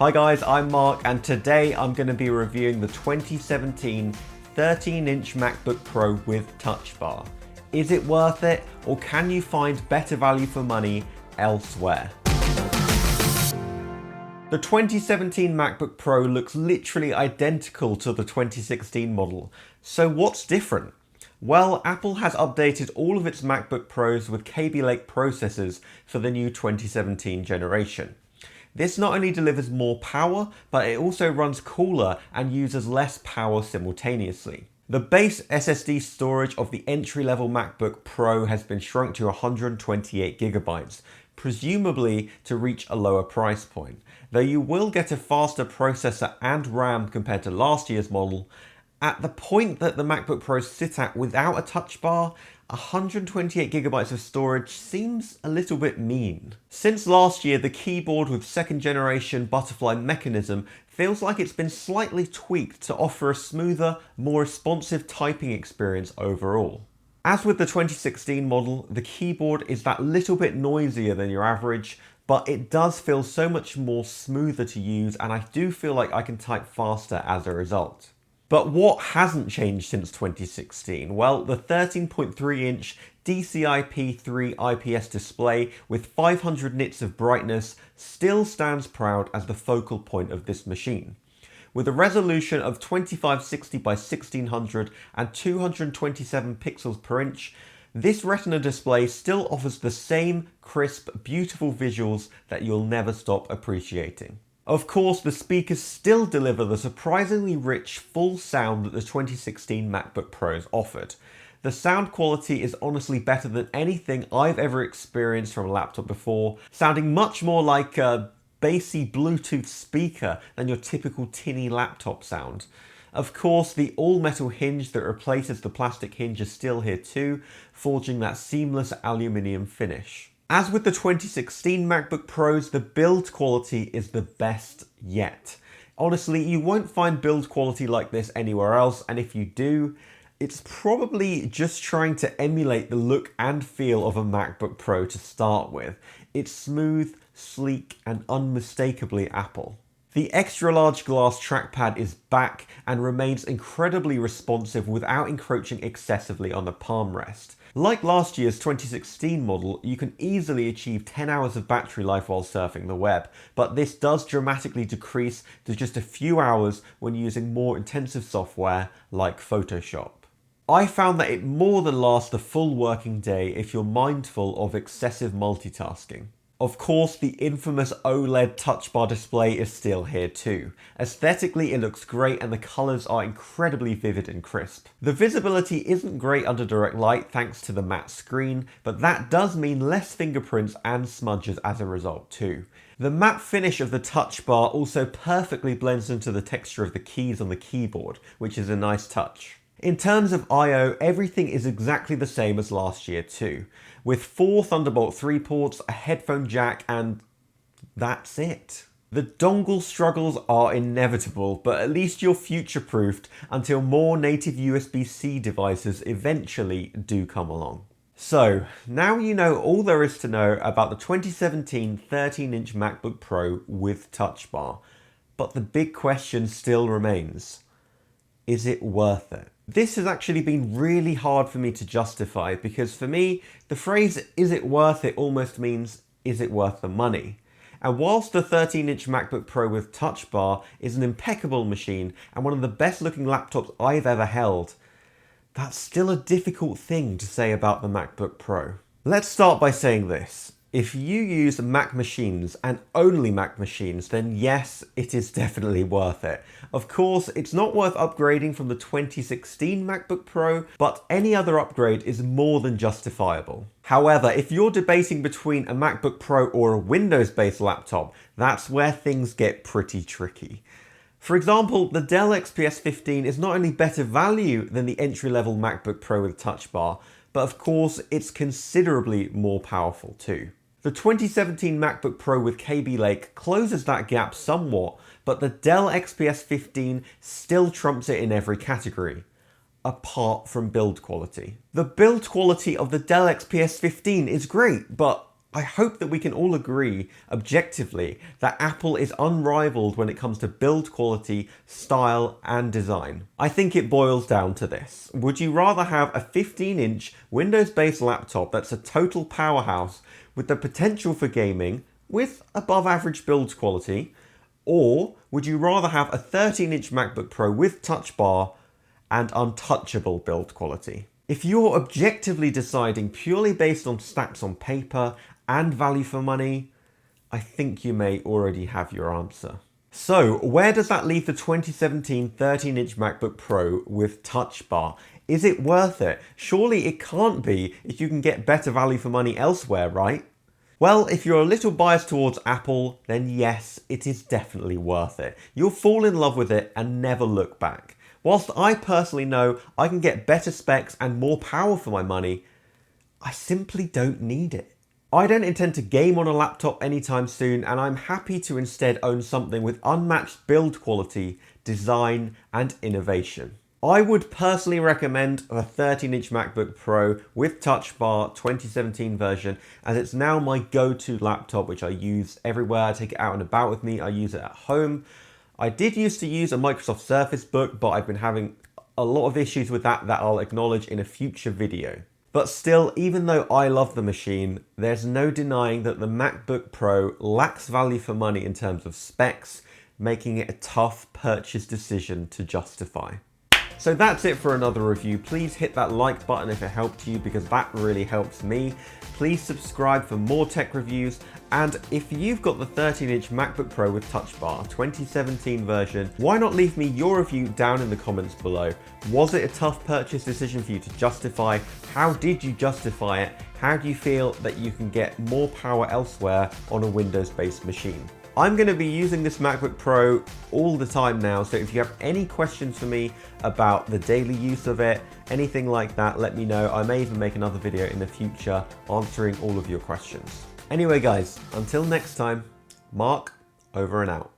Hi guys, I'm Mark and today I'm going to be reviewing the 2017 13-inch MacBook Pro with Touch Bar. Is it worth it, or can you find better value for money elsewhere? The 2017 MacBook Pro looks literally identical to the 2016 model, so what's different? Well, Apple has updated all of its MacBook Pros with Kaby Lake processors for the new 2017 generation. This not only delivers more power, but it also runs cooler and uses less power simultaneously. The base SSD storage of the entry-level MacBook Pro has been shrunk to 128GB, presumably to reach a lower price point, though you will get a faster processor and RAM compared to last year's model. At the point that the MacBook Pros sit at without a touch bar, 128GB of storage seems a little bit mean. Since last year, the keyboard with second generation butterfly mechanism feels like it's been slightly tweaked to offer a smoother, more responsive typing experience overall. As with the 2016 model, the keyboard is that little bit noisier than your average, but it does feel so much more smoother to use, and I do feel like I can type faster as a result. But what hasn't changed since 2016? Well, the 13.3-inch DCI-P3 IPS display with 500 nits of brightness still stands proud as the focal point of this machine. With a resolution of 2560 by 1600 and 227 pixels per inch, this Retina display still offers the same crisp, beautiful visuals that you'll never stop appreciating. Of course, the speakers still deliver the surprisingly rich, full sound that the 2016 MacBook Pros offered. The sound quality is honestly better than anything I've ever experienced from a laptop before, sounding much more like a bassy Bluetooth speaker than your typical tinny laptop sound. Of course, the all-metal hinge that replaces the plastic hinge is still here too, forging that seamless aluminium finish. As with the 2016 MacBook Pros, the build quality is the best yet. Honestly, you won't find build quality like this anywhere else, and if you do, it's probably just trying to emulate the look and feel of a MacBook Pro to start with. It's smooth, sleek, and unmistakably Apple. The extra-large glass trackpad is back and remains incredibly responsive without encroaching excessively on the palm rest. Like last year's 2016 model, you can easily achieve 10 hours of battery life while surfing the web, but this does dramatically decrease to just a few hours when using more intensive software like Photoshop. I found that it more than lasts the full working day if you're mindful of excessive multitasking. Of course, the infamous OLED touch bar display is still here too. Aesthetically, it looks great and the colours are incredibly vivid and crisp. The visibility isn't great under direct light thanks to the matte screen, but that does mean less fingerprints and smudges as a result too. The matte finish of the touch bar also perfectly blends into the texture of the keys on the keyboard, which is a nice touch. In terms of I/O, everything is exactly the same as last year too, with 4 Thunderbolt 3 ports, a headphone jack, and that's it. The dongle struggles are inevitable, but at least you're future-proofed until more native USB-C devices eventually do come along. So, now you know all there is to know about the 2017 13-inch MacBook Pro with Touch Bar, but the big question still remains. Is it worth it? This has actually been really hard for me to justify because for me, the phrase "is it worth it" almost means is it worth the money? And whilst the 13-inch MacBook Pro with Touch Bar is an impeccable machine and one of the best looking laptops I've ever held, that's still a difficult thing to say about the MacBook Pro. Let's start by saying this. If you use Mac machines and only Mac machines, then yes, it is definitely worth it. Of course, it's not worth upgrading from the 2016 MacBook Pro, but any other upgrade is more than justifiable. However, if you're debating between a MacBook Pro or a Windows-based laptop, that's where things get pretty tricky. For example, the Dell XPS 15 is not only better value than the entry-level MacBook Pro with Touch Bar, but of course, it's considerably more powerful too. The 2017 MacBook Pro with Kaby Lake closes that gap somewhat, but the Dell XPS 15 still trumps it in every category, apart from build quality. The build quality of the Dell XPS 15 is great, but I hope that we can all agree, objectively, that Apple is unrivaled when it comes to build quality, style, and design. I think it boils down to this. Would you rather have a 15-inch Windows-based laptop that's a total powerhouse with the potential for gaming, with above-average build quality, or would you rather have a 13-inch MacBook Pro with Touch Bar and untouchable build quality? If you're objectively deciding purely based on stats on paper and value for money, I think you may already have your answer. So, where does that leave the 2017 13-inch MacBook Pro with Touch Bar? Is it worth it? Surely it can't be if you can get better value for money elsewhere, right? Well, if you're a little biased towards Apple, then yes, it is definitely worth it. You'll fall in love with it and never look back. Whilst I personally know I can get better specs and more power for my money, I simply don't need it. I don't intend to game on a laptop anytime soon, and I'm happy to instead own something with unmatched build quality, design, and innovation. I would personally recommend the 13-inch MacBook Pro with Touch Bar 2017 version, as it's now my go-to laptop, which I use everywhere. I take it out and about with me. I use it at home. I did used to use a Microsoft Surface Book, but I've been having a lot of issues with that I'll acknowledge in a future video. But still, even though I love the machine, there's no denying that the MacBook Pro lacks value for money in terms of specs, making it a tough purchase decision to justify. So that's it for another review. Please hit that like button if it helped you, because that really helps me. Please subscribe for more tech reviews, and if you've got the 13-inch MacBook Pro with Touch Bar 2017 version, why not leave me your review down in the comments below? Was it a tough purchase decision for you to justify? How did you justify it? How do you feel that you can get more power elsewhere on a Windows-based machine? I'm going to be using this MacBook Pro all the time now, so if you have any questions for me about the daily use of it, anything like that, let me know. I may even make another video in the future answering all of your questions. Anyway guys, until next time, Mark, over and out.